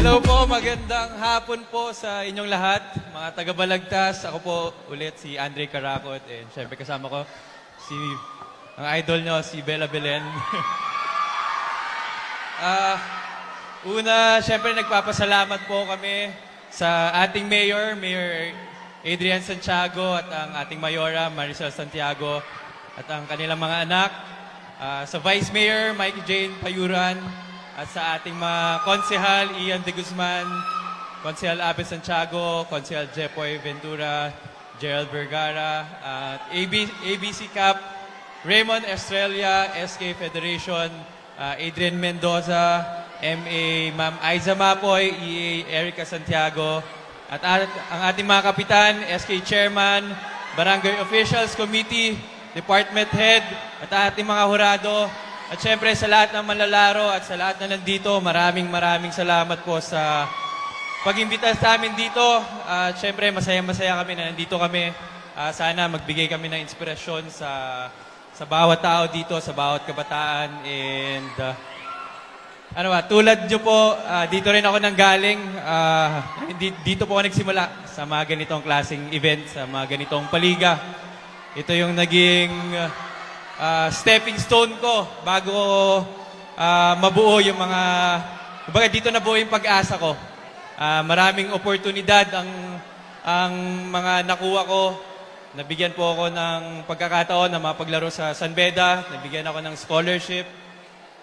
Hello po, magandang hapon po sa inyong lahat, mga taga-Balagtas. Ako po ulit si Andre Caracot, and syempre kasama ko si ang idol nyo, si Bella Belen. Una, syempre nagpapasalamat po kami sa ating Mayor Adrian Santiago, at ang ating Mayora, Maricel Santiago, at ang kanilang mga anak. Sa Vice Mayor, Mike Jane Payuran, at sa ating mga konsehal, Ian De Guzman, Konsehal Abe Santiago, Konsehal Jepoy Ventura, Gerald Vergara, at ABC Cap, Raymond Estrella, SK Federation, Adrian Mendoza, MA Ma'am Aiza Mapoy, EA Erica Santiago, at ang ating mga kapitan, SK Chairman, Barangay Officials Committee, Department Head, at ating mga hurado. At syempre sa lahat ng manlalaro at sa lahat na nandito, maraming salamat po sa pag-imbita sa amin dito. At syempre masaya kami na nandito kami. Sana magbigay kami ng inspirasyon sa bawat tao dito, sa bawat kabataan. And tulad nyo po, dito rin ako nanggaling. Dito po ako nagsimula sa mga ganitong klaseng event, sa mga ganitong paliga. Ito yung naging stepping stone ko bago mabuo yung mga... Kumbaga dito nabuo yung pag-asa ko. Maraming oportunidad ang mga nakuha ko. Nabigyan po ako ng pagkakataon na mapaglaro sa San Beda. Nabigyan ako ng scholarship.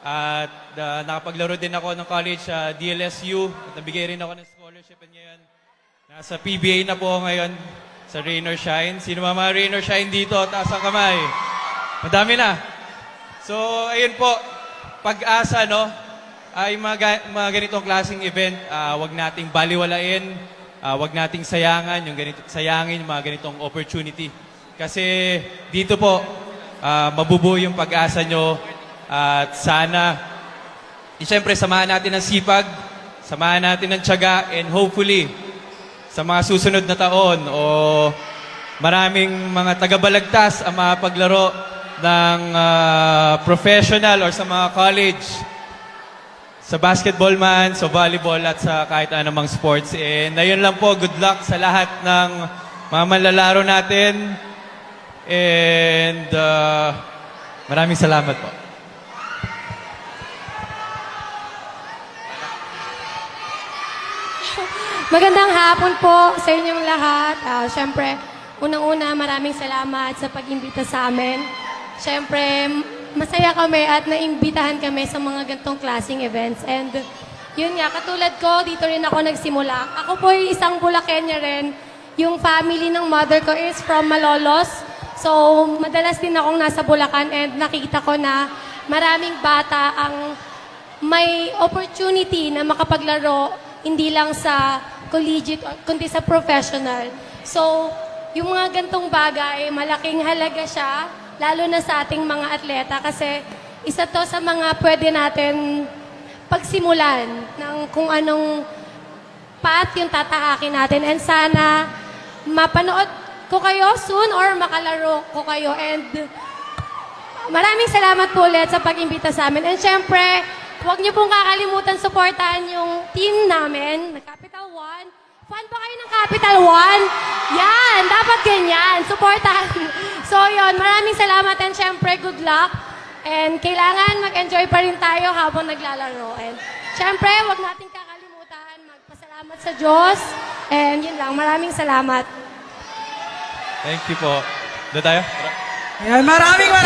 At nakapaglaro din ako ng college sa DLSU. At nabigay rin ako ng scholarship. And ngayon, nasa PBA na po ako ngayon sa Rain or Shine. Sino mga Rain or Shine dito? Taas ang kamay. Madami na. So, ayun po, pag-asa, no? Ay mga ganitong klaseng event, wag nating baliwalain, wag nating sayangin yung mga ganitong opportunity. Kasi dito po, mabubuo yung pag-asa nyo, at sana, siyempre, samahan natin ang sipag, samahan natin ang tiyaga, and hopefully, sa mga susunod na taon, o maraming mga taga-Balagtas ang mapaglaro ng professional or sa mga college, sa basketball man, sa volleyball, at sa kahit anumang sports. And ayun lang po, good luck sa lahat ng mga manlalaro natin. And maraming salamat po. Magandang hapon po sa inyong lahat. Siyempre, unang-una, maraming salamat sa pag-imbita sa amin. Siyempre, masaya kami at naimbitahan kami sa mga ganitong klaseng events. And yun nga, katulad ko, dito rin ako nagsimula. Ako po ay isang Bulacania rin. Yung family ng mother ko is from Malolos. So, madalas din akong nasa Bulacan, and nakita ko na maraming bata ang may opportunity na makapaglaro, hindi lang sa collegiate, kundi sa professional. So, yung mga gantong bagay, malaking halaga siya, lalo na sa ating mga atleta, kasi isa to sa mga pwede natin pagsimulan ng kung anong path yung tatahakin natin. And sana mapanood ko kayo soon or makalaro ko kayo. And maraming salamat po ulit sa pag-imbita sa amin. And syempre, huwag niyo pong kakalimutan supportahan yung team namin, na Capital One. Fan ba kayo ng Capital One? Yan! Dapat ganyan. Supportahan. So, yun. Maraming salamat, and syempre, good luck. And kailangan mag-enjoy pa rin tayo habang naglalaro. And syempre, huwag natin kakalimutan magpasalamat sa Diyos. And yun lang. Maraming salamat. Thank you po. Doon tayo? Ayan, maraming